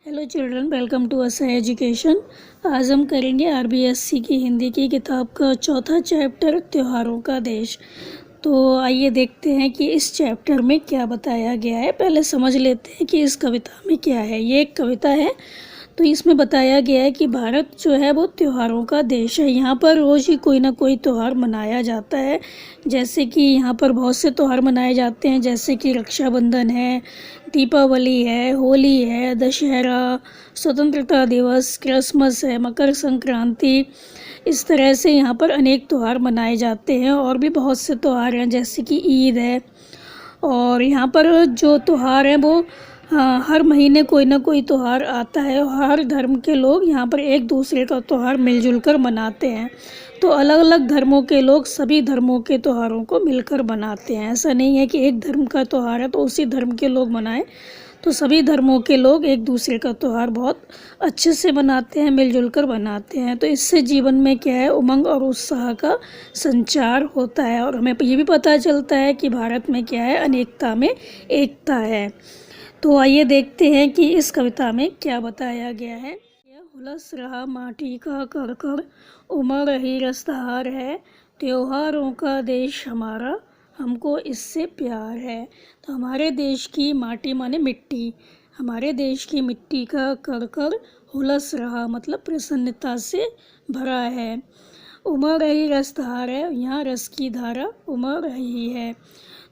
Hello children, welcome to असा education. आज हम करेंगे आरबीएससी की हिंदी की किताब का चौथा चैप्टर त्योहारों का देश। तो आइए देखते हैं कि इस चैप्टर में क्या बताया गया है। पहले समझ लेते हैं कि इस कविता में क्या है। ये एक कविता है, तो इसमें बताया गया है कि भारत जो है वो त्योहारों का देश है। यहाँ पर रोज़ ही कोई ना कोई त्यौहार मनाया जाता है। जैसे कि यहाँ पर बहुत से त्यौहार मनाए जाते हैं, जैसे कि रक्षाबंधन है, दीपावली है, होली है, दशहरा, स्वतंत्रता दिवस, क्रिसमस है, मकर संक्रांति। इस तरह से यहाँ पर अनेक त्यौहार मनाए जाते हैं। और भी बहुत से त्यौहार हैं, जैसे कि ईद है। और यहाँ पर जो त्यौहार हैं वो हर महीने कोई ना कोई त्यौहार आता है। और हर धर्म के लोग यहाँ पर एक दूसरे का त्यौहार मिलजुल कर मनाते हैं। तो अलग अलग धर्मों के लोग सभी धर्मों के त्योहारों को मिलकर मनाते हैं। ऐसा नहीं है कि एक धर्म का त्यौहार है तो उसी धर्म के लोग मनाएं। तो सभी धर्मों के लोग एक दूसरे का त्यौहार बहुत अच्छे से मनाते हैं, मिलजुल कर मनाते हैं। तो इससे जीवन में क्या है, उमंग और उत्साह का संचार होता है। और हमें ये भी पता चलता है कि भारत में क्या है, अनेकता में एकता है। तो आइए देखते हैं कि इस कविता में क्या बताया गया है। यह हुलस रहा माटी का करकर, उमड़ रही रसधार है, त्योहारों का देश हमारा, हमको इससे प्यार है। तो हमारे देश की माटी माने मिट्टी, हमारे देश की मिट्टी का करकर हुलस रहा मतलब प्रसन्नता से भरा है। उमड़ रही रसधार है, यहाँ रस की धारा उमड़ रही है।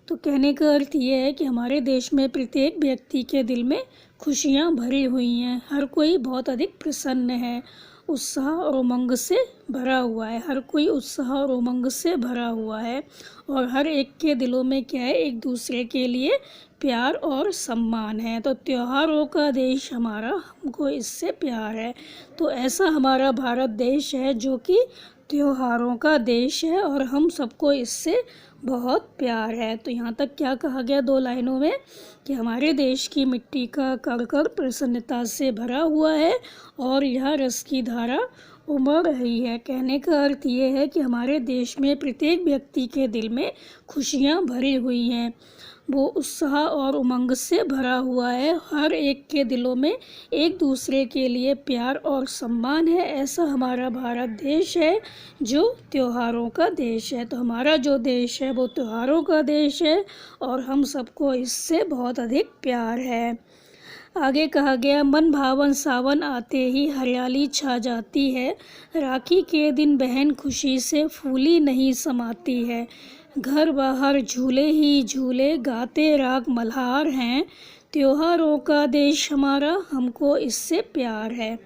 तो कहने का अर्थ ये है कि हमारे देश में प्रत्येक व्यक्ति के दिल में खुशियाँ भरी हुई हैं। हर कोई बहुत अधिक प्रसन्न है, उत्साह और उमंग से भरा हुआ है। हर कोई उत्साह और उमंग से भरा हुआ है। और हर एक के दिलों में क्या है, एक दूसरे के लिए प्यार और सम्मान है। तो त्योहारों का देश हमारा, हमको इससे प्यार है। तो ऐसा हमारा भारत देश है जो कि त्योहारों का देश है और हम सबको इससे बहुत प्यार है। तो यहाँ तक क्या कहा गया दो लाइनों में कि हमारे देश की मिट्टी का कण-कण प्रसन्नता से भरा हुआ है और यह रस की धारा उमड़ रही है। कहने का अर्थ ये है कि हमारे देश में प्रत्येक व्यक्ति के दिल में खुशियाँ भरी हुई हैं, वो उत्साह और उमंग से भरा हुआ है। हर एक के दिलों में एक दूसरे के लिए प्यार और सम्मान है। ऐसा हमारा भारत देश है जो त्योहारों का देश है। तो हमारा जो देश है वो त्योहारों का देश है और हम सबको इससे बहुत अधिक प्यार है। आगे कहा गया, मन भावन सावन आते ही हरियाली छा जाती है, राखी के दिन बहन खुशी से फूली नहीं समाती है, घर बाहर झूले ही झूले गाते राग मल्हार हैं, त्योहारों का देश हमारा, हमको इससे प्यार है।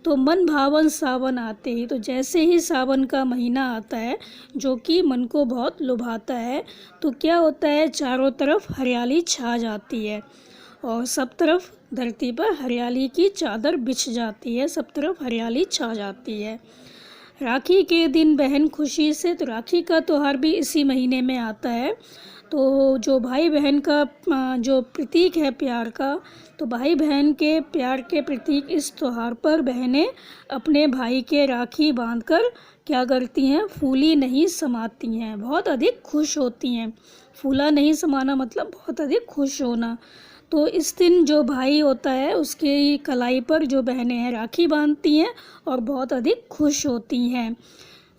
तो मन भावन सावन आते ही, तो जैसे ही सावन का महीना आता है जो कि मन को बहुत लुभाता है, तो क्या होता है, चारों तरफ हरियाली छा जाती है और सब तरफ धरती पर हरियाली की चादर बिछ जाती है, सब तरफ हरियाली छा जाती है। राखी के दिन बहन खुशी से, तो राखी का त्यौहार भी इसी महीने में आता है। तो जो भाई बहन का जो प्रतीक है प्यार का, तो भाई बहन के प्यार के प्रतीक इस त्यौहार पर बहनें अपने भाई के राखी बांधकर क्या करती हैं, फूली नहीं समाती हैं, बहुत अधिक खुश होती हैं। फूला नहीं समाना मतलब बहुत अधिक खुश होना। तो इस दिन जो भाई होता है उसके कलाई पर जो बहनें हैं राखी बांधती हैं और बहुत अधिक खुश होती हैं।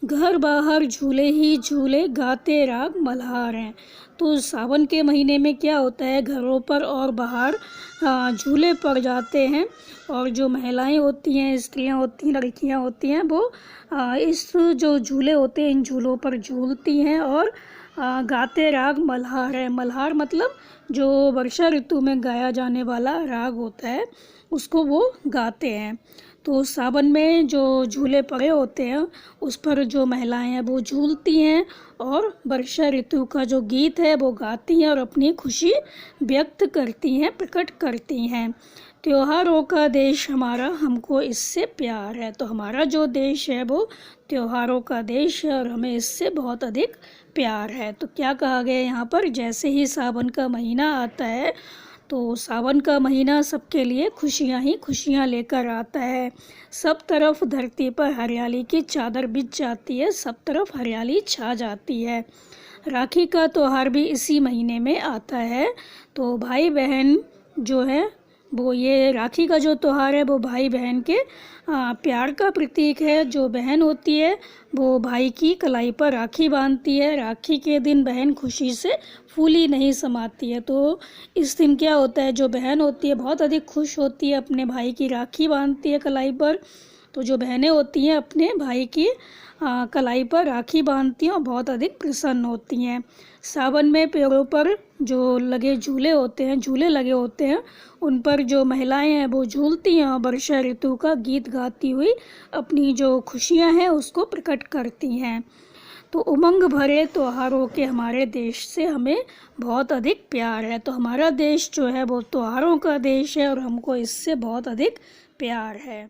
घर बाहर झूले ही झूले गाते राग मल्हार हैं। तो सावन के महीने में क्या होता है, घरों पर और बाहर झूले पड़ जाते हैं और जो महिलाएं होती हैं, स्त्रियां होती हैं, लड़कियां होती हैं, वो इस जो झूले होते हैं इन झूलों पर झूलती हैं और गाते राग मल्हार है। मल्हार मतलब जो वर्षा ऋतु में गाया जाने वाला राग होता है उसको वो गाते हैं। तो सावन में जो झूले पड़े होते हैं उस पर जो महिलाएं हैं वो झूलती हैं और वर्षा ऋतु का जो गीत है वो गाती हैं और अपनी खुशी व्यक्त करती हैं, प्रकट करती हैं। त्योहारों का देश हमारा, हमको इससे प्यार है। तो हमारा जो देश है वो त्योहारों का देश है और हमें इससे बहुत अधिक प्यार है। तो क्या कहा गया यहाँ पर, जैसे ही सावन का महीना आता है तो सावन का महीना सबके लिए खुशियाँ ही खुशियाँ लेकर आता है। सब तरफ धरती पर हरियाली की चादर बिछ जाती है, सब तरफ हरियाली छा जाती है। राखी का त्यौहार भी इसी महीने में आता है। तो भाई बहन जो है वो ये राखी का जो त्यौहार है वो भाई बहन के प्यार का प्रतीक है। जो बहन होती है वो भाई की कलाई पर राखी बांधती है। राखी के दिन बहन खुशी से फूली नहीं समाती है। तो इस दिन क्या होता है, जो बहन होती है बहुत अधिक खुश होती है, अपने भाई की राखी बांधती है कलाई पर। तो जो बहनें होती हैं अपने भाई की कलाई पर राखी बांधती हैं और बहुत अधिक प्रसन्न होती हैं। सावन में पेड़ों पर जो लगे झूले लगे होते हैं, उन पर जो महिलाएं हैं वो झूलती हैं और वर्षा ऋतु का गीत गाती हुई अपनी जो खुशियां हैं उसको प्रकट करती हैं। तो उमंग भरे त्योहारों के हमारे देश से हमें बहुत अधिक प्यार है। तो हमारा देश जो है वो त्योहारों का देश है और हमको इससे बहुत अधिक प्यार है।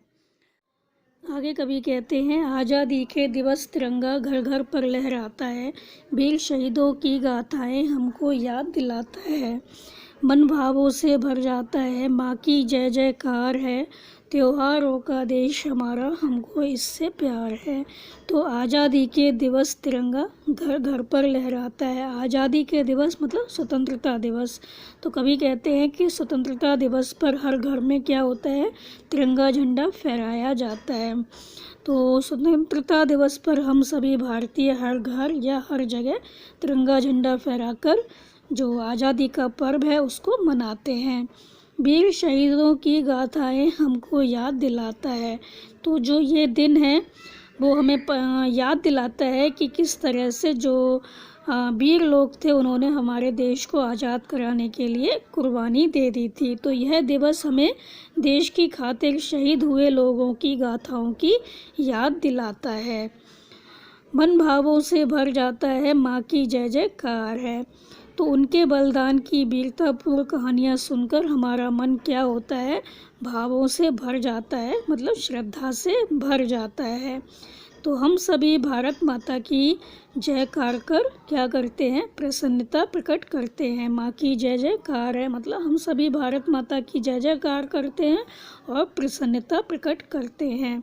आगे कवि कहते हैं, आज़ादी के दिवस तिरंगा घर घर पर लहराता है, वीर शहीदों की गाथाएं हमको याद दिलाता है, मन भावों से भर जाता है, माँ की जय जयकार है, त्योहारों का देश हमारा हमको इससे प्यार है। तो आज़ादी के दिवस तिरंगा घर घर पर लहराता है। आज़ादी के दिवस मतलब स्वतंत्रता दिवस। तो कवि कहते हैं कि स्वतंत्रता दिवस पर हर घर में क्या होता है, तिरंगा झंडा फहराया जाता है। तो स्वतंत्रता दिवस पर हम सभी भारतीय हर घर या हर जगह तिरंगा झंडा फहराकर जो आज़ादी का पर्व है उसको मनाते हैं। वीर शहीदों की गाथाएं हमको याद दिलाता है। तो जो ये दिन है वो हमें याद दिलाता है कि किस तरह से जो वीर लोग थे उन्होंने हमारे देश को आज़ाद कराने के लिए कुर्बानी दे दी थी। तो यह दिवस हमें देश की खातिर शहीद हुए लोगों की गाथाओं की याद दिलाता है। मन भावों से भर जाता है, माँ की जय जयकार है। तो उनके बलिदान की वीरतापूर्ण कहानियाँ सुनकर हमारा मन क्या होता है, भावों से भर जाता है, मतलब श्रद्धा से भर जाता है। तो हम सभी भारत माता की जयकार कर क्या करते हैं, प्रसन्नता प्रकट करते हैं। माँ की जय जयकार है मतलब हम सभी भारत माता की जय जयकार करते हैं और प्रसन्नता प्रकट करते हैं।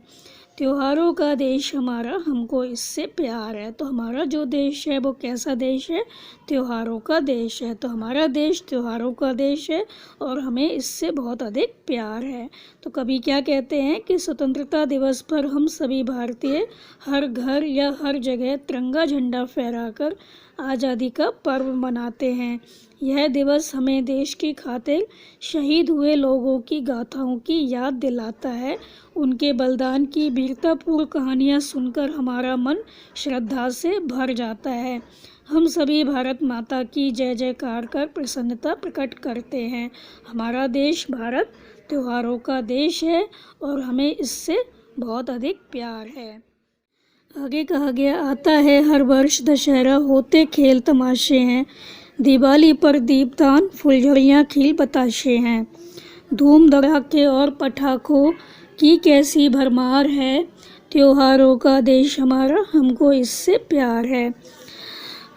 त्योहारों का देश हमारा हमको इससे प्यार है। तो हमारा जो देश है वो कैसा देश है, त्योहारों का देश है। तो हमारा देश त्योहारों का देश है और हमें इससे बहुत अधिक प्यार है। तो कवि क्या कहते हैं कि स्वतंत्रता दिवस पर हम सभी भारतीय हर घर या हर जगह तिरंगा झंडा फहराकर आज़ादी का पर्व मनाते हैं। यह दिवस हमें देश की खातिर शहीद हुए लोगों की गाथाओं की याद दिलाता है। उनके बलिदान की वीरतापूर्ण कहानियाँ सुनकर हमारा मन श्रद्धा से भर जाता है। हम सभी भारत माता की जय जयकार कर प्रसन्नता प्रकट करते हैं। हमारा देश भारत त्योहारों का देश है और हमें इससे बहुत अधिक प्यार है। आगे कहा गया, आता है हर वर्ष दशहरा, होते खेल तमाशे हैं, दिवाली पर दीपदान फुलझड़ियाँ खिल बताशे हैं, धूम धड़ाके और पटाखों की कैसी भरमार है, त्योहारों का देश हमारा हमको इससे प्यार है।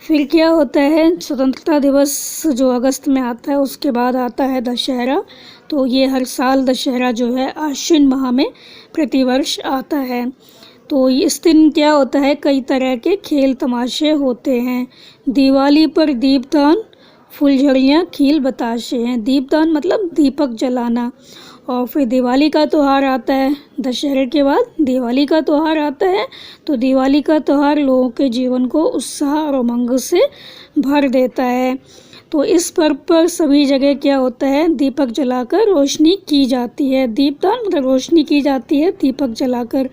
फिर क्या होता है, स्वतंत्रता दिवस जो अगस्त में आता है उसके बाद आता है दशहरा। तो ये हर साल दशहरा जो है आश्विन माह में प्रतिवर्ष आता है। तो इस दिन क्या होता है, कई तरह के खेल तमाशे होते हैं। दिवाली पर दीपदान फुलझड़ियाँ खिल बताशे हैं। दीपदान मतलब दीपक जलाना। और फिर दिवाली का त्यौहार आता है, दशहरे के बाद दिवाली का त्यौहार आता है। तो दिवाली का त्यौहार लोगों के जीवन को उत्साह और उमंग से भर देता है। तो इस पर्व पर सभी जगह क्या होता है, दीपक जलाकर रोशनी की जाती है। दीपदान मतलब रोशनी की जाती है दीपक जलाकर।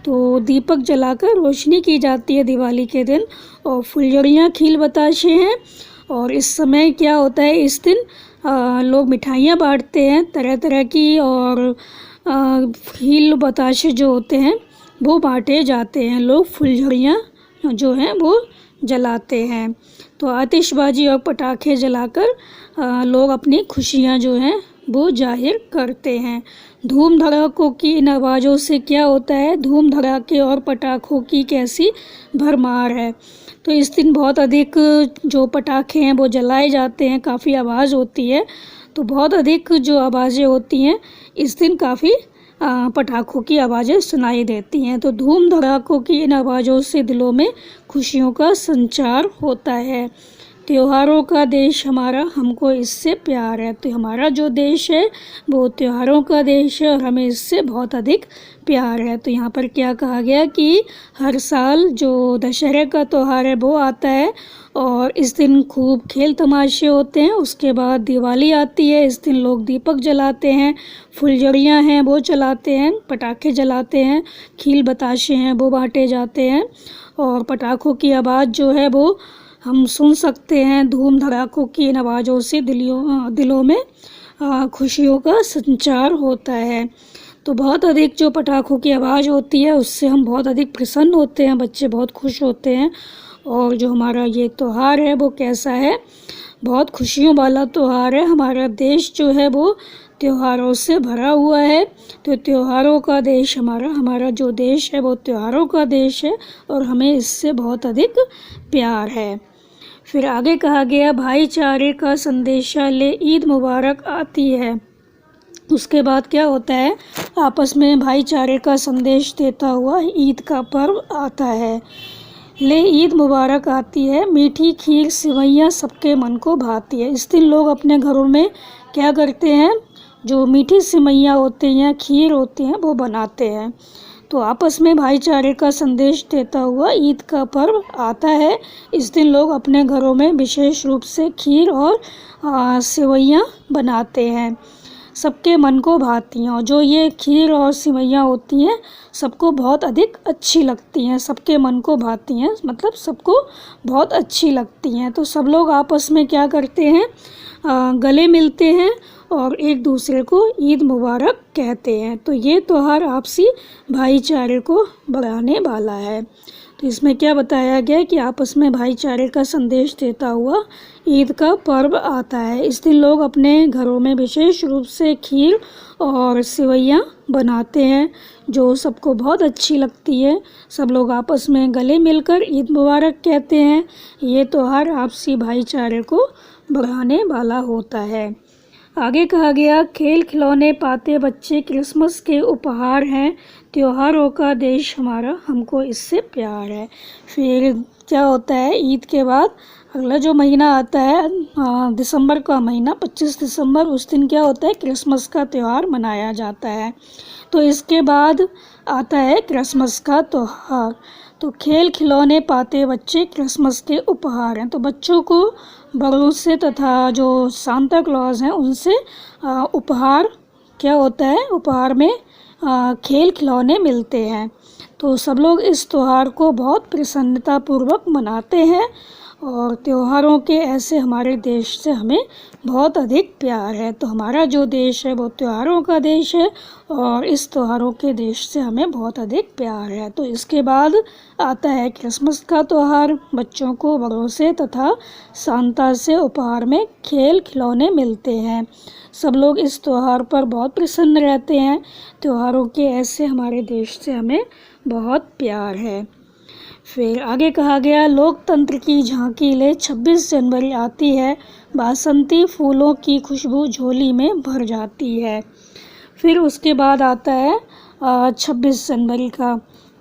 तो दीपक जलाकर रोशनी की जाती है दिवाली के दिन। और फुलझड़ियाँ खिल बताशे हैं। और इस समय क्या होता है, इस दिन लोग मिठाइयाँ बांटते हैं तरह तरह की, और खिल बताशे जो होते हैं वो बांटे जाते हैं। लोग फुलझड़ियाँ जो हैं वो जलाते हैं। तो आतिशबाजी और पटाखे जलाकर लोग अपनी खुशियाँ जो हैं वो जाहिर करते हैं। धूम धड़ाकों की इन आवाज़ों से क्या होता है, धूम धड़ाके और पटाखों की कैसी भरमार है। तो इस दिन बहुत अधिक जो पटाखे हैं वो जलाए जाते हैं, काफ़ी आवाज़ होती है। तो बहुत अधिक जो आवाज़ें होती हैं इस दिन काफ़ी पटाखों की आवाज़ें सुनाई देती हैं। तो धूम धड़ाकों की इन आवाज़ों से दिलों में खुशियों का संचार होता है। त्योहारों का देश हमारा, हमको इससे प्यार है। तो हमारा जो देश है वो त्योहारों का देश है और हमें इससे बहुत अधिक प्यार है। तो यहाँ पर क्या कहा गया कि हर साल जो दशहरे का त्यौहार है वो आता है और इस दिन खूब खेल तमाशे होते हैं। उसके बाद दिवाली आती है, इस दिन लोग दीपक जलाते हैं, फुलझड़ियाँ हैं वो चलाते हैं, पटाखे जलाते हैं, खील बताशे हैं वो बांटे जाते हैं और पटाखों की आवाज़ जो है वो हम सुन सकते हैं। धूम धड़ाकों की इन आवाज़ों से दिलों में खुशियों का संचार होता है। तो बहुत अधिक जो पटाखों की आवाज़ होती है उससे हम बहुत अधिक प्रसन्न होते हैं, बच्चे बहुत खुश होते हैं। और जो हमारा ये त्यौहार है वो कैसा है, बहुत खुशियों वाला त्यौहार है। हमारा देश जो है वो त्योहारों से भरा हुआ है। तो त्योहारों का देश हमारा जो देश है वो त्योहारों का देश है और हमें इससे बहुत अधिक प्यार है। फिर आगे कहा गया भाईचारे का संदेशा ले ईद मुबारक आती है। उसके बाद क्या होता है, आपस में भाईचारे का संदेश देता हुआ ईद का पर्व आता है। ले ईद मुबारक आती है, मीठी खीर सिवैयाँ सबके मन को भाती है। इस दिन लोग अपने घरों में क्या करते हैं, जो मीठी सिवैयाँ होती हैं, खीर होती हैं वो बनाते हैं। तो आपस में भाईचारे का संदेश देता हुआ ईद का पर्व आता है। इस दिन लोग अपने घरों में विशेष रूप से खीर और सिवैयाँ बनाते हैं, सबके मन को भाती हैं। और जो ये खीर और सिवैयाँ होती हैं सबको बहुत अधिक अच्छी लगती हैं, सबके मन को भाती हैं, मतलब सबको बहुत अच्छी लगती हैं। तो सब लोग आपस में क्या करते हैं, गले मिलते हैं और एक दूसरे को ईद मुबारक कहते हैं। तो ये त्यौहार आपसी भाईचारे को बढ़ाने वाला है। तो इसमें क्या बताया गया कि आपस में भाईचारे का संदेश देता हुआ ईद का पर्व आता है। इस दिन लोग अपने घरों में विशेष रूप से खीर और सिवैयाँ बनाते हैं जो सबको बहुत अच्छी लगती है। सब लोग आपस में गले मिलकर ईद मुबारक कहते हैं। ये त्यौहार आपसी भाईचारे को बढ़ाने वाला होता है। आगे कहा गया खेल खिलौने पाते बच्चे क्रिसमस के उपहार हैं, त्योहारों का देश हमारा, हमको इससे प्यार है। फिर क्या होता है, ईद के बाद अगला जो महीना आता है दिसंबर का महीना, 25 दिसंबर, उस दिन क्या होता है, क्रिसमस का त्यौहार मनाया जाता है। तो इसके बाद आता है क्रिसमस का त्यौहार। तो खेल खिलौने पाते बच्चे क्रिसमस के उपहार हैं। तो बच्चों को बड़ों से तथा जो सांता क्लॉज हैं उनसे उपहार क्या होता है, उपहार में खेल खिलौने मिलते हैं। तो सब लोग इस त्यौहार को बहुत प्रसन्नतापूर्वक मनाते हैं और त्योहारों के ऐसे हमारे देश से हमें बहुत अधिक प्यार है। तो हमारा जो देश है वो त्योहारों का देश है और इस त्योहारों के देश से हमें बहुत अधिक प्यार है। तो इसके बाद आता है क्रिसमस का त्यौहार। बच्चों को बड़ों से तथा सांता से उपहार में खेल खिलौने मिलते हैं। सब लोग इस त्यौहार पर बहुत प्रसन्न रहते हैं। त्योहारों के ऐसे हमारे देश से हमें बहुत प्यार है। फिर आगे कहा गया लोकतंत्र की झांकी ले 26 जनवरी आती है, बासंती फूलों की खुशबू झोली में भर जाती है। फिर उसके बाद आता है 26 जनवरी का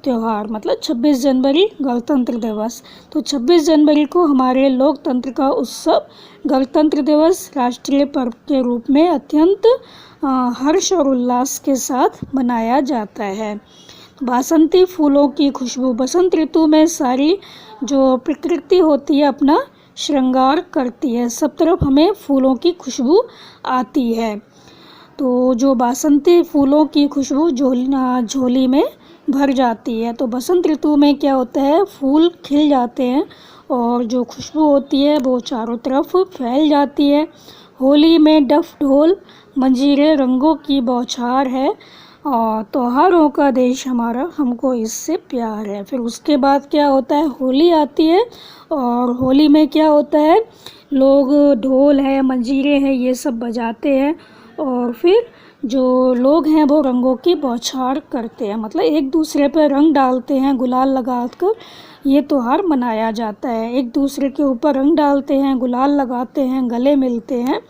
त्यौहार, मतलब 26 जनवरी गणतंत्र दिवस। तो 26 जनवरी को हमारे लोकतंत्र का उत्सव गणतंत्र दिवस राष्ट्रीय पर्व के रूप में अत्यंत हर्ष और उल्लास के साथ मनाया जाता है। बासंती फूलों की खुशबू, बसंत ऋतु में सारी जो प्रकृति होती है अपना श्रृंगार करती है, सब तरफ हमें फूलों की खुशबू आती है। तो जो बासंती फूलों की खुशबू झोली में भर जाती है। तो बसंत ऋतु में क्या होता है, फूल खिल जाते हैं और जो खुशबू होती है वो चारों तरफ फैल जाती है। होली में डफ ढोल मंजीरे रंगों की बौछार है और त्योहारों का देश हमारा, हमको इससे प्यार है। फिर उसके बाद क्या होता है, होली आती है और होली में क्या होता है, लोग ढोल है मंजीरे हैं ये सब बजाते हैं और फिर जो लोग हैं वो रंगों की बौछार करते हैं, मतलब एक दूसरे पर रंग डालते हैं, गुलाल लगाकर ये त्यौहार मनाया जाता है। एक दूसरे के ऊपर रंग डालते हैं, गुलाल लगाते हैं, गले मिलते हैं।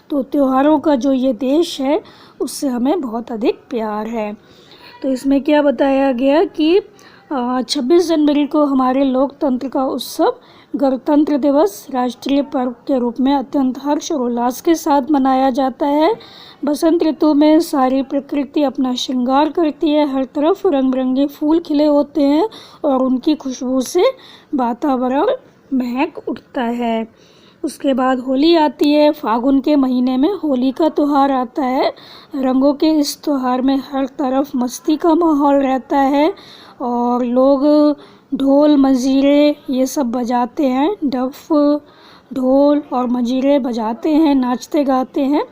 तो त्योहारों का जो ये देश है उससे हमें बहुत अधिक प्यार है। तो इसमें क्या बताया गया कि 26 जनवरी को हमारे लोकतंत्र का उत्सव गणतंत्र दिवस राष्ट्रीय पर्व के रूप में अत्यंत हर्ष और उल्लास के साथ मनाया जाता है। बसंत ऋतु में सारी प्रकृति अपना श्रृंगार करती है, हर तरफ रंग बिरंगे फूल खिले होते हैं और उनकी खुशबू से वातावरण महक उठता है। उसके बाद होली आती है। फागुन के महीने में होली का त्यौहार आता है। रंगों के इस त्यौहार में हर तरफ मस्ती का माहौल रहता है और लोग ढोल मंजीरे ये सब बजाते हैं, डफ ढोल और मंजीरे बजाते हैं, नाचते गाते हैं,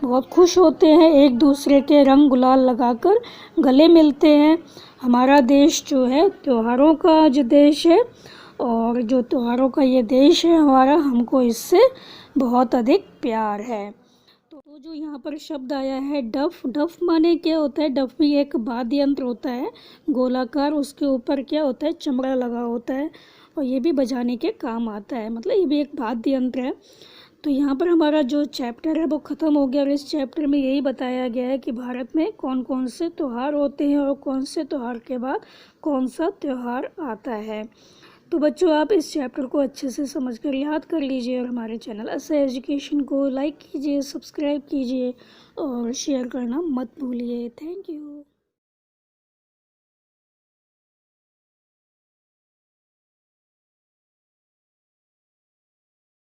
बहुत खुश होते हैं, एक दूसरे के रंग गुलाल लगाकर गले मिलते हैं। हमारा देश जो है त्योहारों का जो देश है और जो त्योहारों का ये देश है हमारा, हमको इससे बहुत अधिक प्यार है। तो जो यहाँ पर शब्द आया है डफ, डफ माने क्या होता है? डफ भी एक वाद्य यंत्र होता है गोलाकार, उसके ऊपर क्या होता है, चमड़ा लगा होता है और ये भी बजाने के काम आता है, मतलब ये भी एक वाद्य यंत्र है। तो यहाँ पर हमारा जो चैप्टर है वो ख़त्म हो गया और इस चैप्टर में यही बताया गया है कि भारत में कौन कौन से त्यौहार होते हैं और कौन से त्यौहार के बाद कौन सा त्यौहार आता है। तो बच्चों आप इस चैप्टर को अच्छे से समझकर याद कर लीजिए और हमारे चैनल ऐसे एजुकेशन को लाइक कीजिए, सब्सक्राइब कीजिए और शेयर करना मत भूलिए। Thank you.